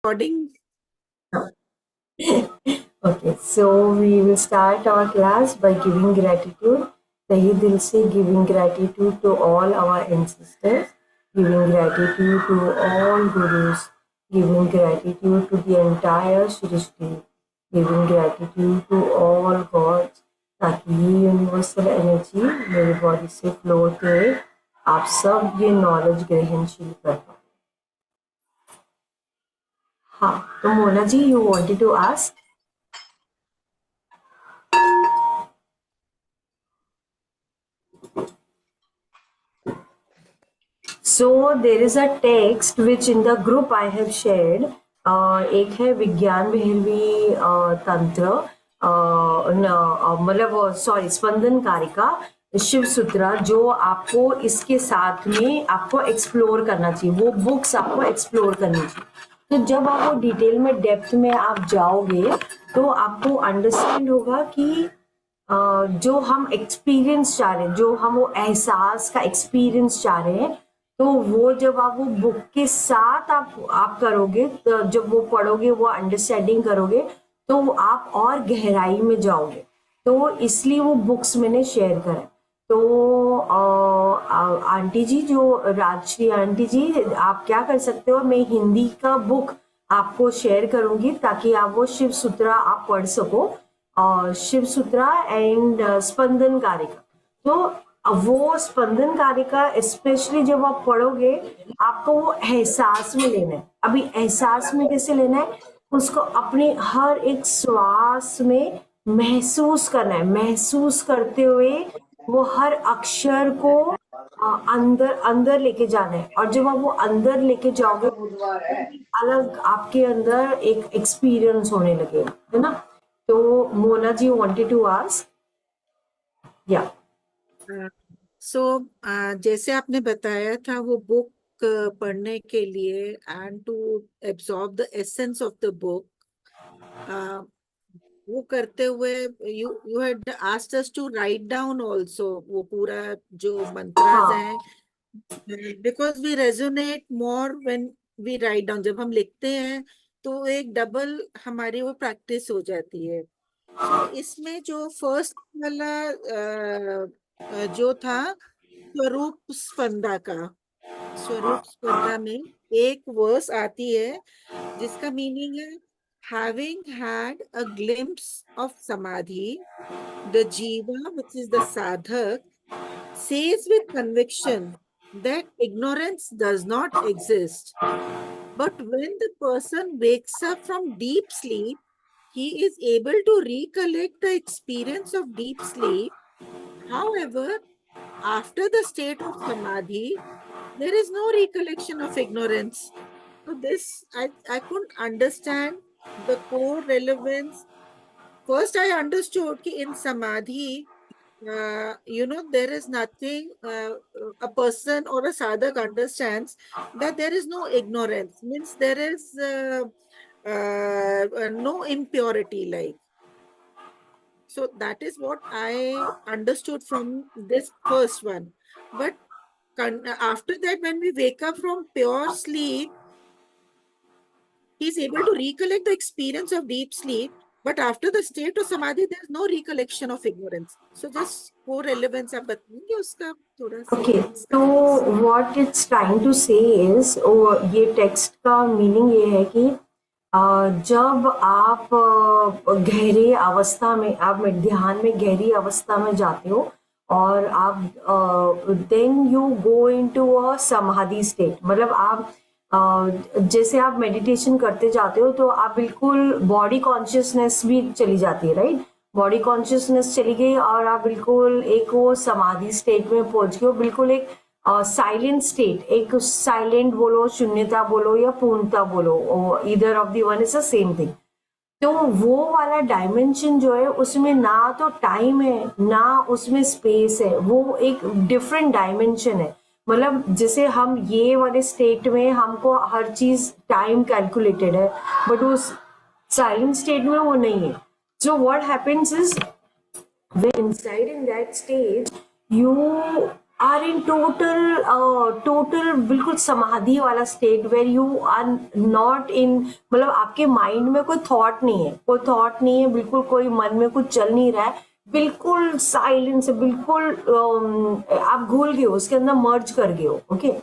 Recording. Okay, so we will start our class by giving gratitude. Tahi dil se giving gratitude to all our ancestors, giving gratitude to all gurus, giving gratitude to the entire Srishti, giving gratitude to all gods, ताकि ये universal energy मेरी body से flow होते हुए आप सब ये knowledge ग्रहणशील कर पाए. हाँ, तो Mona ji, you wanted to ask. So there is a text which in the group I have shared. एक है विज्ञान बहिर्वी तंत्र, मतलब सॉरी स्पंदन कारिका शिव सूत्रा, जो आपको इसके साथ में आपको एक्सप्लोर करना चाहिए. वो बुक्स आपको एक्सप्लोर करनी चाहिए. तो जब आप वो डिटेल में डेप्थ में आप जाओगे तो आपको अंडरस्टैंड होगा कि जो हम एक्सपीरियंस चाह रहे हैं, जो हम वो एहसास का एक्सपीरियंस चाह रहे हैं, तो वो जब आप वो बुक के साथ आप करोगे, तो जब वो पढ़ोगे, वो अंडरस्टैंडिंग करोगे, तो आप और गहराई में जाओगे. तो इसलिए वो बुक्स मैंने शेयर करें. तो आंटी जी, जो राजश्री आंटी जी, आप क्या कर सकते हो, मैं हिंदी का बुक आपको शेयर करूंगी ताकि आप वो शिव सूत्रा आप पढ़ सको. शिव सूत्रा एंड स्पंदन कारिका. तो वो स्पंदन कारिका स्पेशली जब आप पढ़ोगे, आपको वो एहसास में लेना है. अभी एहसास में कैसे लेना है, उसको अपने हर एक श्वास में महसूस करना है. महसूस करते हुए वो हर अक्षर को अंदर अंदर लेके जाना है. और जब आप वो अंदर लेके जाओगे, अलग आपके अंदर एक एक्सपीरियंस होने लगेगा, है ना. तो मोना जी वांटेड टू आस्क. या सो जैसे आपने बताया था वो बुक पढ़ने के लिए and to absorb the essence of the book, वो करते हुए you had asked us to write down also वो पूरा जो मंत्रास हैं, because we resonate more when we write down. जब हम लिखते हैं तो एक डबल हमारी वो प्रैक्टिस हो जाती है. सो इसमें जो फर्स्ट वाला जो था स्वरूप स्पंदा का, स्वरूप स्पंदा में एक वर्स आती है जिसका मीनिंग है, having had a glimpse of samadhi, the jiva, which is the sadhak, says with conviction that ignorance does not exist. But when the person wakes up from deep sleep, he is able to recollect the experience of deep sleep. However, after the state of samadhi, there is no recollection of ignorance. So this, I couldn't understand the core relevance. First, I understood that in samadhi, there is nothing, a person or a sadhak understands that there is no ignorance, means there is no impurity like. So that is what I understood from this first one. But after that, when we wake up from pure sleep, he is able to recollect the experience of deep sleep. But after the state of samadhi, there is no recollection of ignorance. So just core relevance आप बताएंगे उसका थोड़ा सा. Okay, तो what it's trying to से is, ये text का meaning ये है कि जब आप गहरी अवस्था में, आप ध्यान में गहरी अवस्था में जाते हो और आप then you go into a samadhi state. मतलब आप जैसे आप मेडिटेशन करते जाते हो तो आप बिल्कुल बॉडी कॉन्शियसनेस भी चली जाती है, राइट. बॉडी कॉन्शियसनेस चली गई और आप बिल्कुल एक वो समाधि स्टेट में पहुंच गए हो, बिल्कुल एक साइलेंट स्टेट. एक साइलेंट बोलो, शून्यता बोलो या पूर्णता बोलो, either of the one is the same thing. तो वो वाला डायमेंशन जो है, उसमें ना तो टाइम है ना उसमें स्पेस है. वो एक डिफरेंट डायमेंशन है. मतलब जैसे हम ये वाले स्टेट में हमको हर चीज टाइम कैलकुलेटेड है, बट उस साइलेंट स्टेट में वो नहीं है. So what happens is, when inside in that stage, you are in total बिल्कुल समाधि वाला state where you are not in, मतलब आपके माइंड में कोई थॉट नहीं है, बिल्कुल कोई मन में कुछ चल नहीं रहा है, बिल्कुल साइलेंस है, बिल्कुल आप घुल गए हो, उसके अंदर मर्ज कर गए हो। ओके,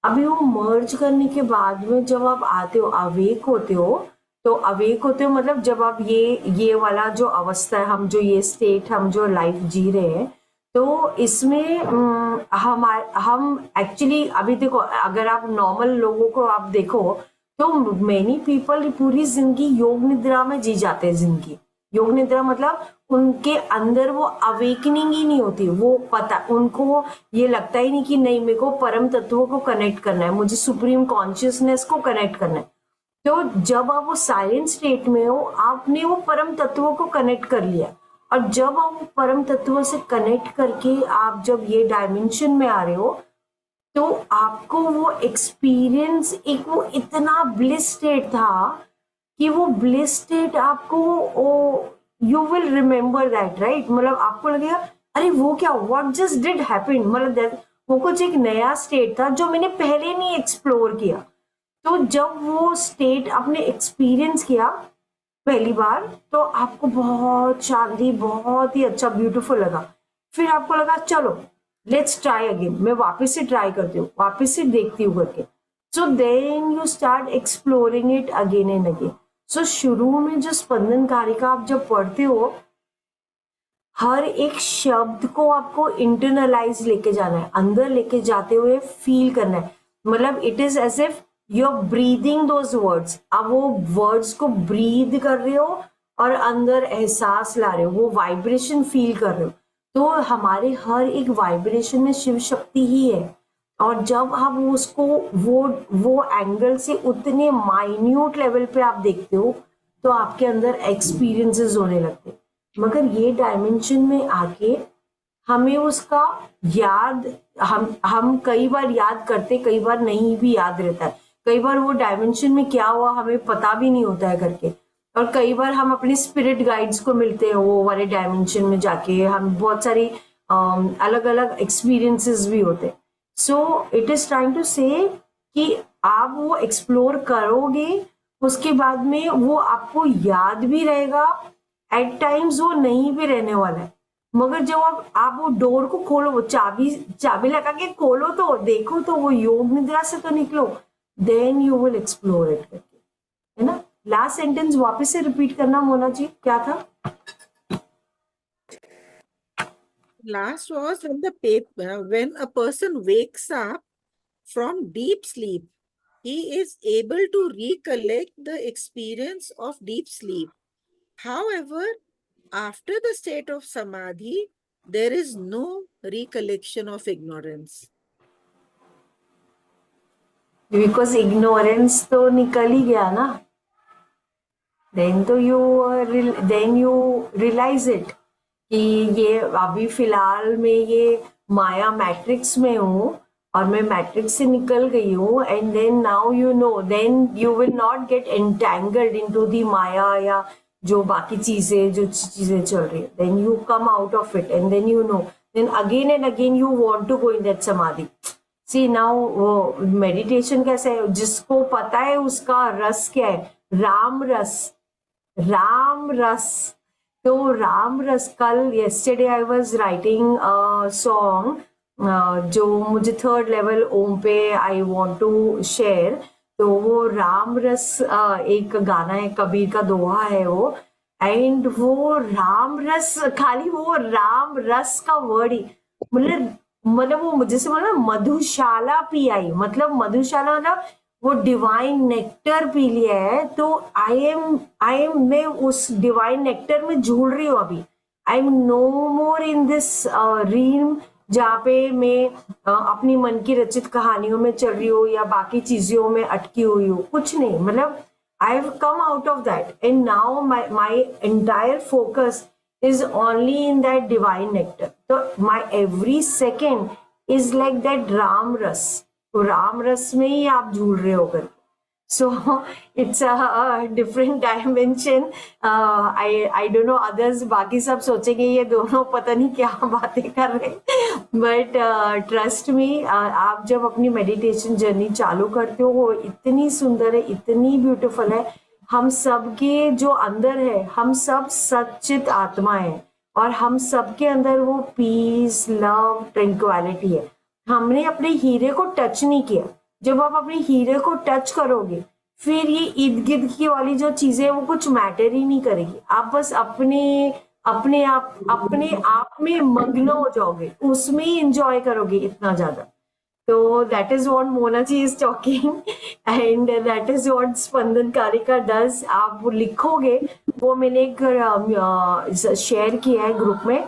अभी वो मर्ज करने के बाद में जब आप आते हो, अवेक होते हो, तो अवेक होते हो मतलब जब आप ये वाला जो अवस्था है, हम जो ये स्टेट, हम जो लाइफ जी रहे हैं, तो इसमें हम एक्चुअली अभी देखो, अगर आप नॉर्मल लोगों को आप देखो तो मेनी पीपल पूरी जिंदगी योग निद्रा में जी जाते हैं। जिंदगी योग निद्रा मतलब उनके अंदर वो अवेकनिंग ही नहीं होती, वो पता उनको ये लगता ही नहीं कि नहीं मेरे को परम तत्वों को कनेक्ट करना है, मुझे सुप्रीम कॉन्शियसनेस को कनेक्ट करना है। तो जब आप वो साइलेंट स्टेट में हो, आपने वो परम तत्वों को कनेक्ट कर लिया, और जब आप वो परम तत्वों से कनेक्ट करके आप जब ये डायमेंशन में आ रहे हो, तो आपको वो एक्सपीरियंस, एक वो इतना ब्लिस स्टेट था कि वो ब्लिस स्टेट आपको, you will remember that, right? मतलब आपको लगेगा अरे वो क्या, व्हाट जस्ट डिड हैपन, मतलब वो कुछ एक नया स्टेट था जो मैंने पहले नहीं एक्सप्लोर किया। तो जब वो स्टेट आपने एक्सपीरियंस किया पहली बार, तो आपको बहुत शांति, बहुत ही अच्छा, ब्यूटीफुल लगा। फिर आपको लगा चलो लेट्स ट्राई अगेन, मैं वापस से ट्राई करती हूँ, वापस से देखती हूँ करके। So then you start exploring it again and again. So शुरू में जो स्पंदन कारिका आप जब पढ़ते हो, हर एक शब्द को आपको इंटरनलाइज लेके जाना है, अंदर लेके जाते हुए फील करना है। मतलब it is as if you are breathing those words, आप वो वर्ड्स को ब्रीद कर रहे हो और अंदर एहसास ला रहे हो, वो वाइब्रेशन फील कर रहे हो। तो हमारे हर एक वाइब्रेशन में शिव शक्ति ही है, और जब आप उसको वो एंगल से उतने माइन्यूट लेवल पे आप देखते हो, तो आपके अंदर एक्सपीरियंसेस होने लगते हैं। मगर ये डायमेंशन में आके हमें उसका याद, हम कई बार याद करते, कई बार नहीं भी याद रहता है, कई बार वो डायमेंशन में क्या हुआ हमें पता भी नहीं होता है करके, और कई बार हम अपने स्पिरिट गाइड्स को मिलते हैं वो वाले डायमेंशन में जाके, हम बहुत सारी अलग अलग एक्सपीरियंसेस भी होते हैं। So it is trying to say कि आप वो एक्सप्लोर करोगे, उसके बाद में वो आपको याद भी रहेगा, एट टाइम्स वो नहीं भी रहने वाला है। मगर जब आप वो डोर को खोलो, वो चाबी लगा के खोलो, तो देखो तो वो योग निद्रा से तो निकलो, then you will explore it करके, है ना? लास्ट सेंटेंस वापस से रिपीट करना मोना जी, क्या था? Last was when a person wakes up from deep sleep, he is able to recollect the experience of deep sleep. However, after the state of samadhi, there is no recollection of ignorance. Because ignorance तो निकल ही गया ना, then तो you realise it कि ये अभी फिलहाल में ये माया मैट्रिक्स में हूँ, और मैं मैट्रिक्स से निकल गई हूँ, and then now you know, then you will not get entangled into the माया या जो बाकी चीजें चल रही है, then you come out of it, and then you know, then again and again you want to go in that समाधि। See now वो मेडिटेशन कैसे है, जिसको पता है उसका रस क्या है, राम रस, राम रस। तो राम रस, कल yesterday I was writing a song जो मुझे थर्ड लेवल ओम पे आई वांट टू शेयर, तो वो राम रस एक गाना है, कबीर का दोहा है वो, एंड वो राम रस, खाली वो राम रस का वर्ड ही, मतलब वो मुझे से बोला मधुशाला पी आई, मतलब मधुशाला मतलब वो डिवाइन नेक्टर पी लिया है। तो आई एम मैं उस डिवाइन नेक्टर में झूल रही हूँ अभी। I am no more in this realm जहाँ पे मैं अपनी मन की रचित कहानियों में चल रही हूँ या बाकी चीजों में अटकी हुई हूँ, कुछ नहीं, मतलब I have come out of that, and now my entire focus is only in that divine nectar. So my every second is like that Ram Ras. तो राम रस में ही आप झूल रहे हो करके, So it's a different dimension. I don't know others, बाकी सब सोचेंगे ये दोनों पता नहीं क्या बातें कर रहे हैं, बट ट्रस्ट मी, आप जब अपनी मेडिटेशन जर्नी चालू करते हो वो इतनी सुंदर है, इतनी ब्यूटीफुल है। हम सब के जो अंदर है, हम सब सच्चित आत्मा है और हम सब के अंदर वो पीस, लव, ट्रैंक्विलिटी है। हमने अपने हीरे को टच नहीं किया। जब आप अपने हीरे को टच करोगे फिर ये इर्द गिर्द की वाली जो चीजें वो कुछ मैटर ही नहीं करेगी। आप बस अपने आप में मग्न हो जाओगे, उसमें ही इंजॉय करोगे इतना ज्यादा। तो that is what Mona ji is talking and that is what Spanda Karika does. आप वो लिखोगे, वो मैंने एक शेयर किया है ग्रुप में,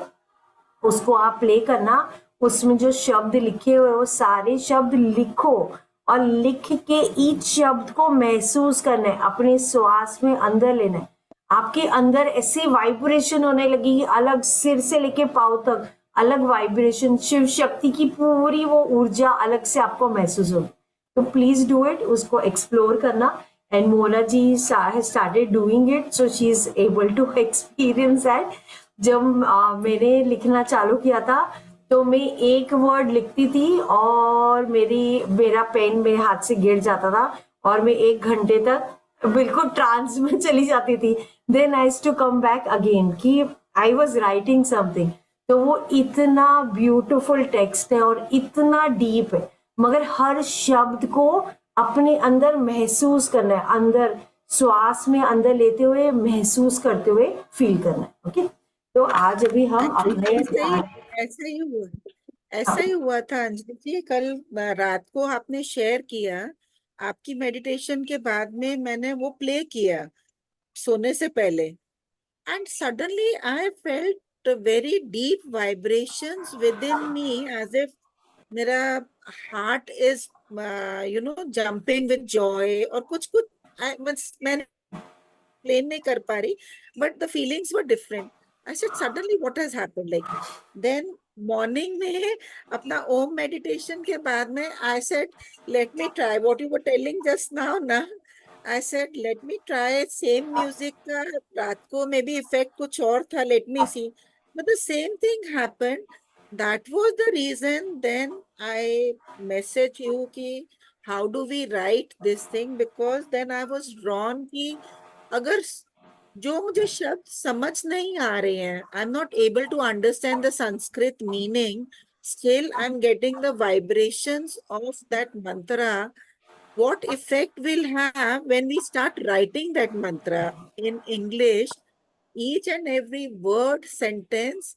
उसको आप प्ले करना। उसमें जो शब्द लिखे हुए वो सारे शब्द लिखो और लिख के ईच शब्द को महसूस करना है, अपने श्वास में अंदर लेना है। आपके अंदर ऐसे वाइब्रेशन होने लगेगी, अलग सिर से लेके पाँव तक अलग वाइब्रेशन, शिव शक्ति की पूरी वो ऊर्जा अलग से आपको महसूस होगी। तो प्लीज डू इट, उसको एक्सप्लोर करना। And Mona ji started doing it, so she is able to experience that. जब मैंने लिखना चालू किया था तो मैं एक वर्ड लिखती थी और मेरा पेन मेरे हाथ से गिर जाता था और मैं 1 घंटे तक बिल्कुल ट्रांस में चली जाती थी। Then I to come back again कि आई वॉज राइटिंग समथिंग। तो वो इतना ब्यूटिफुल टेक्स्ट है और इतना डीप है, मगर हर शब्द को अपने अंदर महसूस करना है, अंदर श्वास में अंदर लेते हुए महसूस करते हुए फील करना है। ओके, तो आज अभी हम एक्चुअली अपने ऐसा ही हुआ, ऐसा ही हुआ था अंजलि जी। कल रात को आपने शेयर किया, आपकी मेडिटेशन के बाद में मैंने वो प्ले किया सोने से पहले, and suddenly I felt very deep vibrations within me, as if मेरा heart is jumping with joy और कुछ कुछ मैंने एक्सप्लेन नहीं कर पा रही, but the feelings were different. I said suddenly what has happened, like then morning में अपना ओम मेडिटेशन के बाद में I said let me try what you were telling just now ना। I said let me try same music का, रात को maybe effect कुछ और था, let me see, but the same thing happened. That was the reason then I message you कि how do we write this thing, because then I was drawn कि अगर जो मुझे शब्द समझ नहीं आ रहे हैं, I am not able to understand the Sanskrit meaning, still I am getting the vibrations of that mantra, what effect will have when we start writing that mantra in English, each and every word, sentence,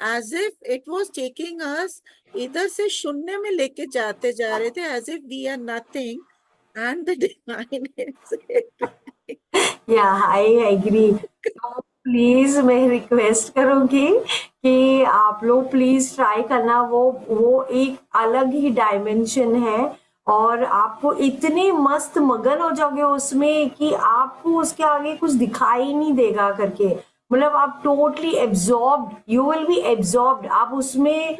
as if it was taking us इधर से शून्य में लेके जाते जा रहे थे, as if we are nothing and the divine is everything. या आई एग्री। तो प्लीज मैं रिक्वेस्ट करूंगी कि आप लोग प्लीज ट्राई करना। वो एक अलग ही डायमेंशन है और आपको इतने मस्त मगन हो जाओगे उसमें कि आपको उसके आगे कुछ दिखाई नहीं देगा करके, मतलब आप totally absorbed, you will be absorbed. आप उसमें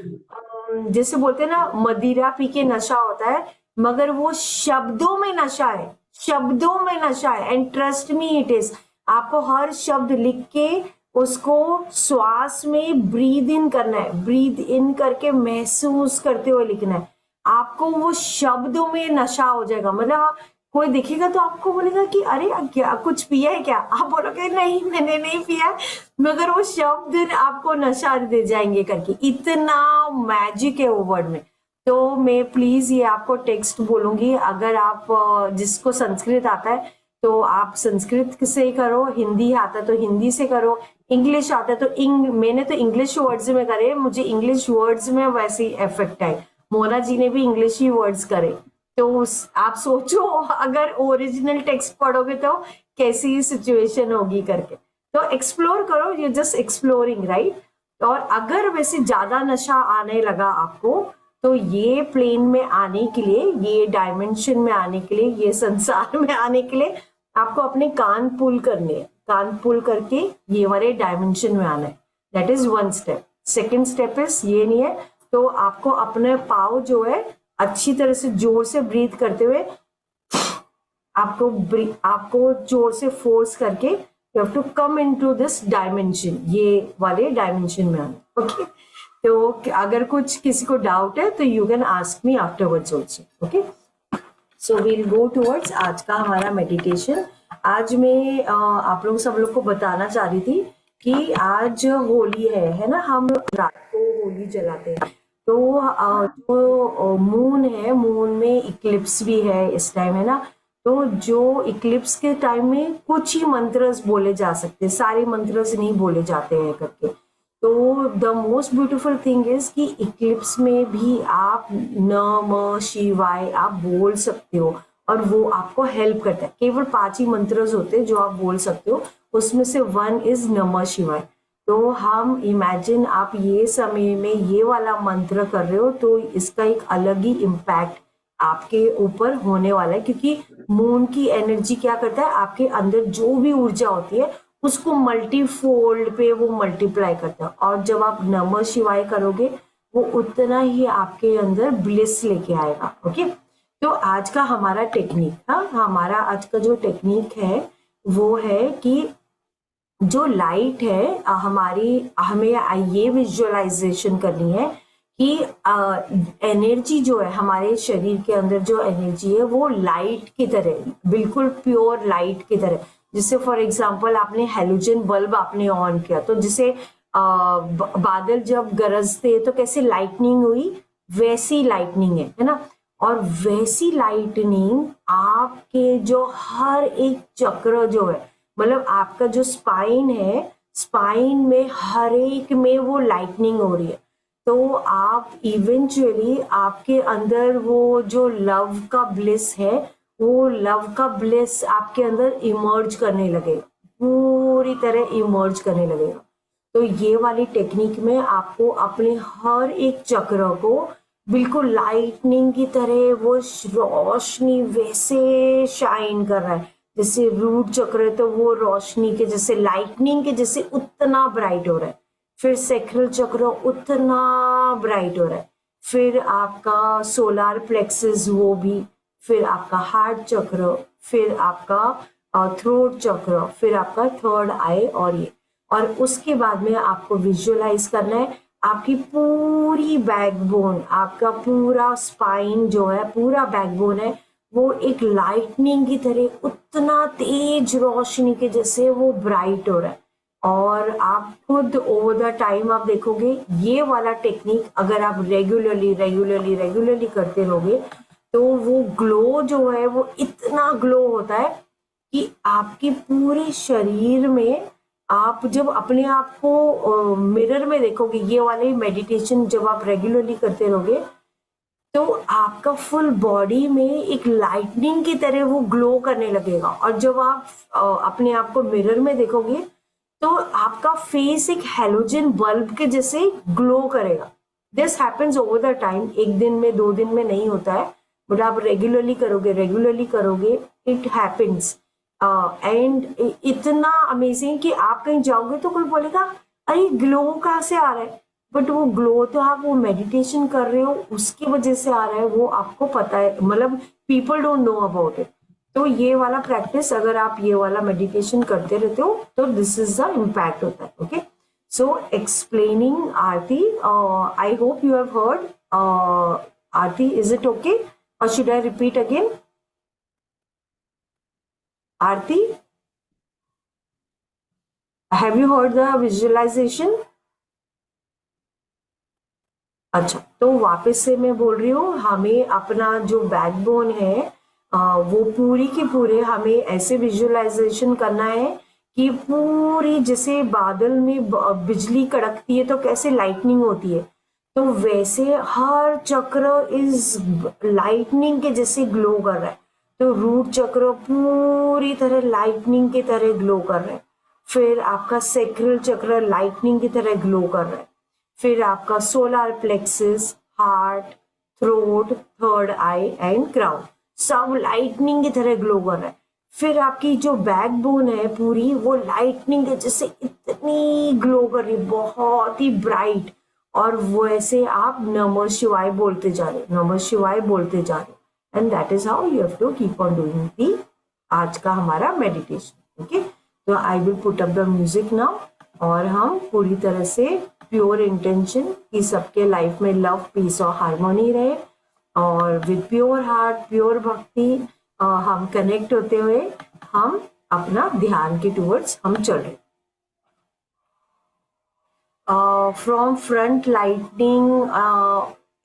जैसे बोलते हैं ना मदिरा पी के नशा होता है, मगर वो शब्दों में नशा है, शब्दों में नशा है। And trust me it is. आपको हर शब्द लिख के उसको श्वास में ब्रीद इन करना है, ब्रीद इन करके महसूस करते हुए लिखना है। आपको वो शब्दों में नशा हो जाएगा, मतलब कोई दिखेगा तो आपको बोलेगा कि अरे क्या कुछ पिया है क्या, आप बोलोगे नहीं मैंने नहीं पिया, मगर वो शब्द आपको नशा दे जाएंगे करके। इतना मैजिक है वो वर्ड में। तो मैं प्लीज ये आपको टेक्स्ट बोलूंगी, अगर आप जिसको संस्कृत आता है तो आप संस्कृत से करो, हिंदी आता है तो हिंदी से करो, इंग्लिश आता है तो मैंने तो इंग्लिश वर्ड्स में करे, मुझे इंग्लिश वर्ड्स में वैसे इफेक्ट है। मोना जी ने भी इंग्लिश ही वर्ड्स करे। तो आप सोचो अगर ओरिजिनल टेक्स्ट पढ़ोगे तो कैसी सिचुएशन होगी करके। तो एक्सप्लोर करो, यू जस्ट एक्सप्लोरिंग, राइट। और अगर वैसे ज्यादा नशा आने लगा आपको तो ये प्लेन में आने के लिए, ये डायमेंशन में आने के लिए, ये संसार में आने के लिए आपको अपने कान पुल करने हैं। कान पुल करके ये वाले डायमेंशन में आना है। That is one step. Second step is ये नहीं है, तो आपको अपने पाँव जो है अच्छी तरह से जोर से ब्रीथ करते हुए आपको जोर से फोर्स करके you have to come into this dimension, ये वाले डायमेंशन में आना। ओके, तो अगर कुछ किसी को डाउट है तो you can ask me afterwards also. Okay, so we'll go towards आज का हमारा मेडिटेशन। आज मैं आप लोग सब लोग को बताना चाह रही थी कि आज होली है ना, हम रात को होली जलाते हैं। तो जो मून है, मून में इक्लिप्स भी है इस टाइम, है ना। तो जो इक्लिप्स के टाइम में कुछ ही मंत्रस बोले जा सकते, सारे मंत्रस नहीं बोले जाते हैं करके। तो the most beautiful thing is कि इक्लिप्स में भी आप नमः शिवाय आप बोल सकते हो और वो आपको हेल्प करता है। केवल 5 ही मंत्रस होते हैं जो आप बोल सकते हो, उसमें से वन इज नमः शिवाय। तो हम इमेजिन आप ये समय में ये वाला मंत्र कर रहे हो तो इसका एक अलग ही इम्पैक्ट आपके ऊपर होने वाला है, क्योंकि मून की एनर्जी क्या करता है, आपके अंदर जो भी ऊर्जा होती है उसको मल्टीफोल्ड पे वो मल्टीप्लाई करता है। और जब आप नमः शिवाय करोगे वो उतना ही आपके अंदर ब्लिस लेके आएगा। ओके, तो आज का हमारा टेक्निक हमारा आज का जो टेक्निक है वो है कि जो लाइट है हमें ये विजुअलाइजेशन करनी है कि एनर्जी जो है हमारे शरीर के अंदर, जो एनर्जी है वो लाइट की तरह, बिल्कुल प्योर लाइट की तरह। जिससे फॉर एग्जांपल आपने हेलोजन बल्ब आपने ऑन किया तो जिसे बादल जब गरजते तो कैसे लाइटनिंग हुई, वैसी लाइटनिंग है ना। और वैसी लाइटनिंग आपके जो हर एक चक्र जो है, मतलब आपका जो स्पाइन है, स्पाइन में हर एक में वो लाइटनिंग हो रही है। तो आप इवेंचुअली आपके अंदर वो जो लव का ब्लिस है, वो लव का ब्लिस आपके अंदर इमर्ज करने लगेगा, पूरी तरह इमर्ज करने लगेगा। तो ये वाली टेक्निक में आपको अपने हर एक चक्र को बिल्कुल लाइटनिंग की तरह वो रोशनी वैसे शाइन कर रहा है। जैसे रूट चक्र है तो वो रोशनी के जैसे, लाइटनिंग के जैसे उतना ब्राइट हो रहा है। फिर सैक्रल चक्र उतना ब्राइट हो रहा है। फिर आपका सोलार प्लेक्सस वो भी, फिर आपका हार्ट चक्र, फिर आपका थ्रोट चक्र, फिर आपका थर्ड आई और उसके बाद में आपको विजुअलाइज करना है आपकी पूरी बैकबोन, आपका पूरा स्पाइन जो है, पूरा बैकबोन है वो एक लाइटनिंग की तरह उतना तेज रोशनी के जैसे वो ब्राइट हो रहा है। और आप खुद ओवर द टाइम आप देखोगे ये वाला टेक्निक अगर आप रेगुलरली करते रहोगे तो वो ग्लो जो है वो इतना ग्लो होता है कि आपके पूरे शरीर में, आप जब अपने आप को मिरर में देखोगे, ये वाले मेडिटेशन जब आप रेगुलरली करते रहोगे तो आपका फुल बॉडी में एक लाइटनिंग की तरह वो ग्लो करने लगेगा। और जब आप अपने आप को मिरर में देखोगे तो आपका फेस एक हेलोजन बल्ब के जैसे ग्लो करेगा। This happens over the time, 1 दिन में 2 दिन में नहीं होता है, बट आप रेगुलरली करोगे इट हैपेंस। एंड इतना अमेजिंग कि आप कहीं जाओगे तो कोई बोलेगा अरे ग्लो कहाँ से आ रहा है, बट वो ग्लो तो आप वो मेडिटेशन कर रहे हो उसकी वजह से आ रहा है, वो आपको पता है, मतलब people don't know about it. तो ये वाला प्रैक्टिस अगर आप ये वाला मेडिटेशन करते रहते हो तो दिस इज द इम्पैक्ट होता है। Okay, so explaining Aarti, I hope you have heard Aarti, is it okay और should I repeat again? Aarti, have you heard the visualization? अच्छा, तो वापस से मैं बोल रही हूँ, हमें अपना जो बैकबोन है वो पूरी की पूरे हमें ऐसे विजुअलाइजेशन करना है कि पूरी, जैसे बादल में बिजली कड़कती है तो कैसे लाइटनिंग होती है, तो वैसे हर चक्र इज लाइटनिंग के जैसे ग्लो कर रहा है। तो रूट चक्र पूरी तरह लाइटनिंग की तरह ग्लो कर रहा है। फिर आपका सैक्रल चक्र लाइटनिंग की तरह ग्लो कर रहा है। फिर आपका solar plexus, heart, throat, third I and crown सब लाइटनिंग की तरह ग्लो कर रहा है। फिर आपकी जो बैकबोन है पूरी वो लाइटनिंग के जैसे इतनी ग्लो कर रही है, बहुत ही ब्राइट। और वैसे आप नमः शिवाय बोलते जा रहे हो, नमः शिवाय बोलते जा रहे हो, and that is how you have to keep on doing the आज का हमारा मेडिटेशन। ओके, तो I will put up the music now, और हम पूरी तरह से प्योर इंटेंशन कि सबके लाइफ में लव, पीस और हार्मोनी रहे, और विद प्योर हार्ट, प्योर भक्ति हम कनेक्ट होते हुए हम अपना ध्यान के टूवर्ड्स हम चल रहे। From front lightning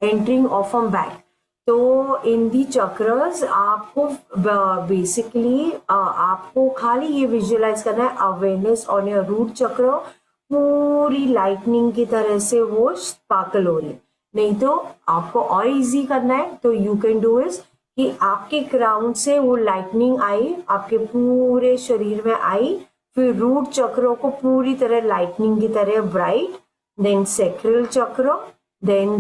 entering of from back. तो इन दी चक्रस आपको बेसिकली आपको खाली ये विजुअलाइज करना है, अवेयरनेस ऑन योर रूट चक्र पूरी लाइटनिंग की तरह से वो स्पार्कल हो रही है। नहीं तो आपको और इजी करना है तो यू कैन डू इज कि आपके क्राउन से वो लाइटनिंग आई, आपके पूरे शरीर में आई, फिर रूट चक्रों को पूरी तरह लाइटनिंग की तरह ब्राइट, देन सैक्रल चक्र, then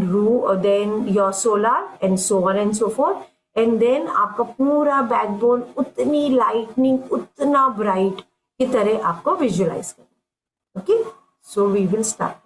your solar and so on and so forth, and then आपका पूरा बैकबोन उतनी लाइटनिंग, उतना ब्राइट की तरह आपको विजुअलाइज करना। Okay, so we will start.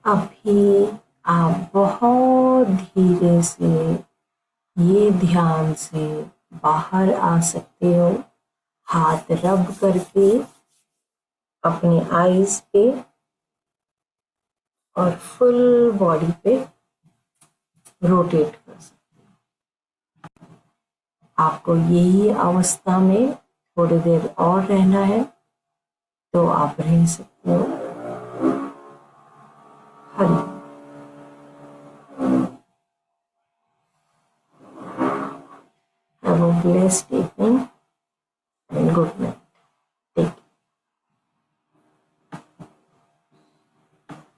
अभी आप बहुत धीरे से ये ध्यान से बाहर आ सकते हो, हाथ रब करके अपने आईज पे और फुल बॉडी पे रोटेट कर सकते हो। आपको यही अवस्था में थोड़ी देर और रहना है तो आप रह सकते हो। Hari Have a blessed evening and good night.